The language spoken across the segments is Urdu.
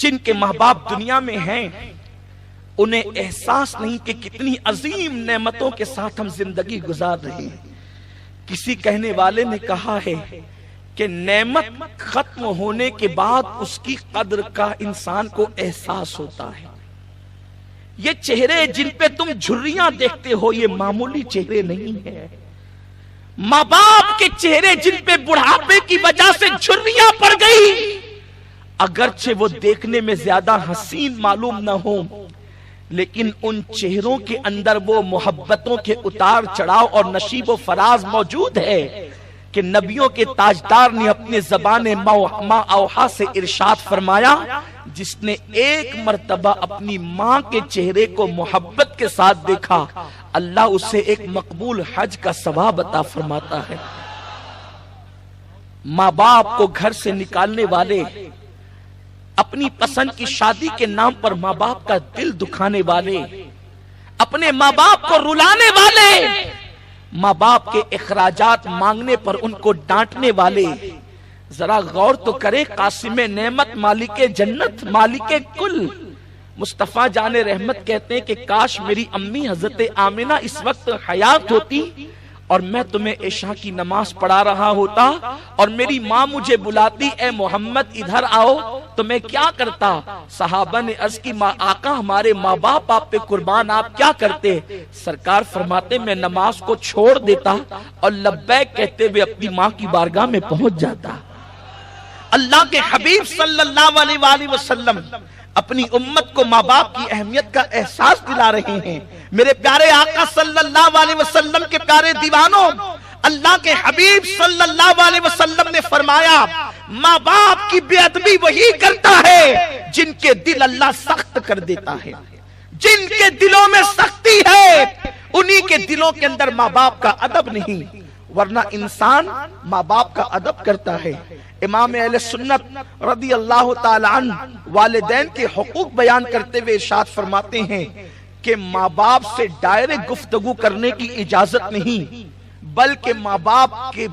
جن کے ماں باپ دنیا میں ہیں انہیں احساس نہیں کہ کتنی عظیم نعمتوں کے ساتھ ہم زندگی گزار رہے ہیں۔ کسی کہنے والے نے کہا ہے کہ نعمت ختم ہونے کے بعد اس کی قدر کا انسان کو احساس ہوتا ہے۔ یہ چہرے جن پہ تم جھریاں دیکھتے ہو یہ معمولی چہرے نہیں ہیں۔ ماں باپ کے چہرے جن پہ بڑھاپے کی وجہ سے جھریاں پڑ گئی، اگرچہ وہ دیکھنے میں زیادہ حسین معلوم نہ ہو، لیکن ان چہروں کے اندر وہ محبتوں کے اتار چڑھاؤ اور نشیب و فراز موجود ہے کہ نبیوں کے تاجدار نے اپنے زبان ماں اوحا سے ارشاد فرمایا، جس نے ایک مرتبہ اپنی ماں کے چہرے کو محبت کے ساتھ دیکھا اللہ اسے ایک مقبول حج کا ثواب عطا فرماتا ہے۔ ماں باپ کو گھر سے نکالنے والے، اپنی پسند کی شادی کے نام پر ماں باپ کا دل دکھانے والے، اپنے ماں باپ کو رلانے والے، ماں باپ کے اخراجات مانگنے پر ان کو ڈانٹنے والے، ذرا غور تو کرے قاسم نعمت مالک جنت مالک کل مصطفیٰ جان رحمت کہتے ہیں کہ کاش میری امی حضرت آمنہ اس وقت حیات ہوتی اور میں تمہیں عشاء کی نماز پڑھا رہا ہوتا اور میری ماں مجھے بلاتی اے محمد ادھر آؤ تو میں کیا کرتا؟ صحابہ نے عرض کی ماں آقا ہمارے ماں باپ آپ پہ قربان، آپ کیا کرتے؟ سرکار فرماتے میں نماز کو چھوڑ دیتا اور لبیک کہتے ہوئے اپنی ماں کی بارگاہ میں پہنچ جاتا۔ اللہ کے حبیب صلی اللہ علیہ وآلہ وسلم اپنی امت کو ماں باپ کی اہمیت کا احساس دلا رہے ہیں۔ میرے پیارے آقا صلی اللہ علیہ وسلم کے پیارے دیوانوں، اللہ کے حبیب صلی اللہ علیہ وسلم نے فرمایا ماں باپ کی بے ادبی وہی کرتا ہے جن کے دل اللہ سخت کر دیتا ہے۔ جن کے دلوں میں سختی ہے انہی کے دلوں کے اندر ماں باپ کا ادب نہیں، ورنہ انسان ماں باپ کا ادب کرتا ہے۔ امام اہل سنت رضی اللہ تعالی عنہ والدین کے حقوق بیان کرتے ہوئے ارشاد فرماتے ہیں کہ ماں باپ سے ڈائریکٹ گفتگو کرنے کی اجازت نہیں، بلکہ ماں باپ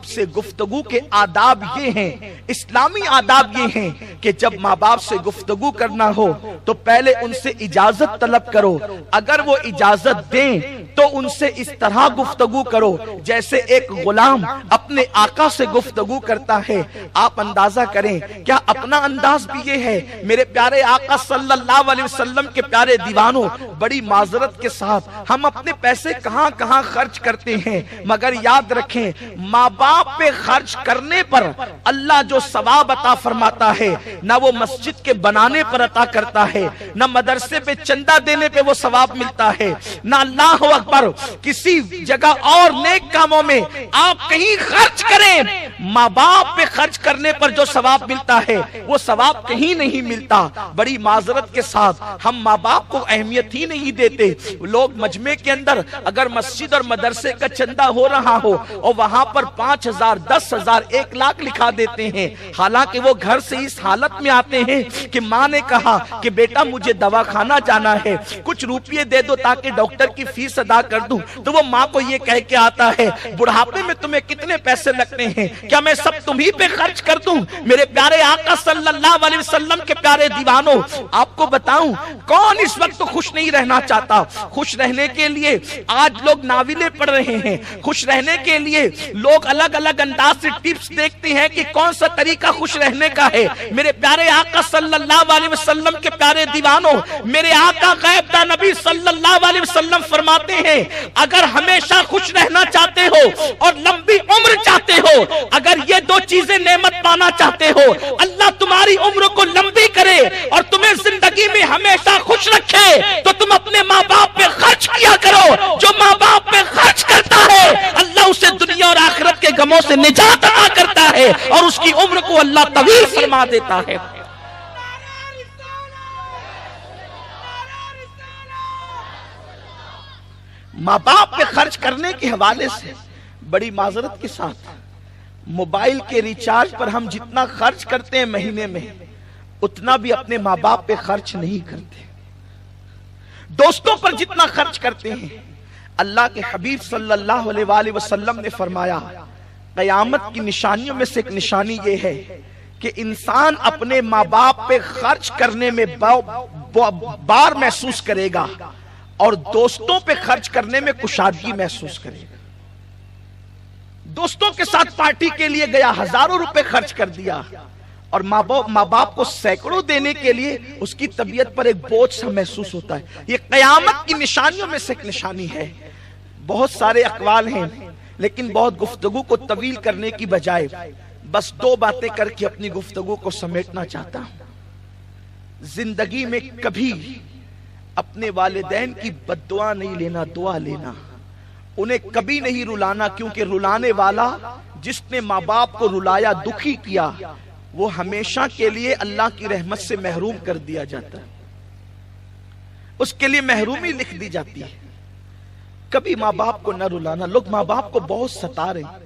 سے گفتگو کے آداب یہ ہیں، اسلامی آداب یہ ہیں کہ جب ماں باپ سے گفتگو کرنا ہو تو پہلے ان سے اجازت طلب کرو، اگر وہ اجازت دیں تو ان سے اس طرح گفتگو کرو جیسے ایک غلام اپنے آقا سے گفتگو کرتا ہے۔ آپ اندازہ کریں کیا اپنا انداز بھی یہ ہے؟ میرے پیارے آقا صلی اللہ علیہ وسلم کے پیارے دیوانوں، بڑی معذرت کے ساتھ ہم اپنے پیسے کہاں کہاں خرچ کرتے ہیں، مگر یاد رکھیں ماں باپ پہ خرچ کرنے پر اللہ جو ثواب عطا فرماتا ہے نہ وہ مسجد کے بنانے پر عطا کرتا ہے، نہ مدرسے پہ چندہ دینے پہ وہ ثواب ملتا ہے، نہ اللہ اکبر کسی جگہ اور نیک کاموں میں آپ کہیں خرچ کریں، ماں باپ پہ خرچ کرنے پر جو ثواب ملتا ہے وہ ثواب کہیں نہیں ملتا۔ بڑی معذرت کے ساتھ ہم ماں باپ کو اہمیت ہی نہیں دیتے۔ لوگ مجمع کے اندر اگر مسجد اور مدرسے کا چندہ ہو رہا ہو اور وہاں پر 5,000 10,000 1 لاکھ لکھا دیتے ہیں، حالانکہ وہ گھر سے اس حالت میں آتے ہیں کہ ماں نے کہا کہ بیٹا مجھے دواخانہ جانا ہے، کچھ روپیے دے دو تاکہ ڈاکٹر کی فیس ادا کر دوں، تو وہ ماں کو یہ کہہ کے آتا ہے بڑھاپے میں تمہیں کتنے پیسے لگتے ہیں، کیا میں سب تمہیں پہ خرچ کر دوں؟ میرے پیارے آقا صلی اللہ علیہ وسلم کے پیارے دیوانوں، آپ کو بتاؤں کون اس وقت خوش نہیں رہنا چاہتا؟ خوش رہنے کے لیے آج لوگ ناولیں پڑھ رہے ہیں، خوش رہنے کے لیے لوگ الگ الگ انداز سے ٹپس دیکھتے ہیں کہ کون سا طریقہ خوش رہنے کا ہے۔ میرے پیارے آقا صلی اللہ علیہ وسلم کے پیارے دیوانوں، میرے آقا غیب داں نبی صلی اللہ علیہ وسلم فرماتے ہیں اگر ہمیشہ خوش رہنا چاہتے ہو اور لمبی عمر چاہتے ہو، اگر یہ دو چیزیں نعمت پانا چاہتے ہو، اللہ تمہاری عمر کو لمبی کرے اور تمہیں زندگی میں ہمیشہ خوش رکھے، تو تم اپنے ماں باپ پہ خرچ کیا کرو۔ جو ماں باپ پہ خرچ کرتا ہے اللہ اسے دنیا اور آخرت کے غموں سے نجات عطا کرتا ہے اور اس کی عمر کو اللہ طویل فرما دیتا ہے۔ ماں باپ پہ خرچ کرنے کے حوالے سے بڑی معذرت کے ساتھ موبائل کے ریچارج پر ہم جتنا خرچ کرتے ہیں مہینے میں اتنا بھی اپنے ماں باپ پہ خرچ نہیں کرتے۔ دوستوں پر جتنا خرچ کرتے ہیں، اللہ کے حبیب صلی اللہ علیہ وآلہ وسلم نے فرمایا قیامت کی نشانیوں میں سے ایک نشانی یہ ہے کہ انسان اپنے ماں باپ پہ خرچ کرنے میں بار محسوس کرے گا اور دوستوں پہ خرچ کرنے میں کشادگی محسوس کرے گا. دوستوں کے ساتھ پارٹی کے لیے گیا، ہزاروں روپے خرچ کر دیا، اور ماں باپ کو سینکڑوں دینے کے لیے اس کی طبیعت پر ایک بوجھ سا محسوس ہوتا ہے. یہ قیامت کی نشانیوں میں سے ایک نشانی ہے. بہت سارے اقوال ہیں، لیکن بہت گفتگو کو طویل کرنے کی بجائے بس 2 باتیں کر کے اپنی گفتگو کو سمیٹنا چاہتا ہوں. زندگی میں کبھی اپنے والدین کی بد دعا نہیں لینا، دعا لینا. انہیں کبھی نہیں رلانا، کیونکہ رلانے والا جس نے ماں باپ کو رلایا، دکھی کیا، وہ ہمیشہ کے لیے اللہ کی رحمت سے محروم کر دیا جاتا ہے. اس کے لیے محرومی لکھ دی جاتی ہے. کبھی ماں باپ کو نہ رلانا. لوگ ماں باپ کو بہت ستا رہے ہیں.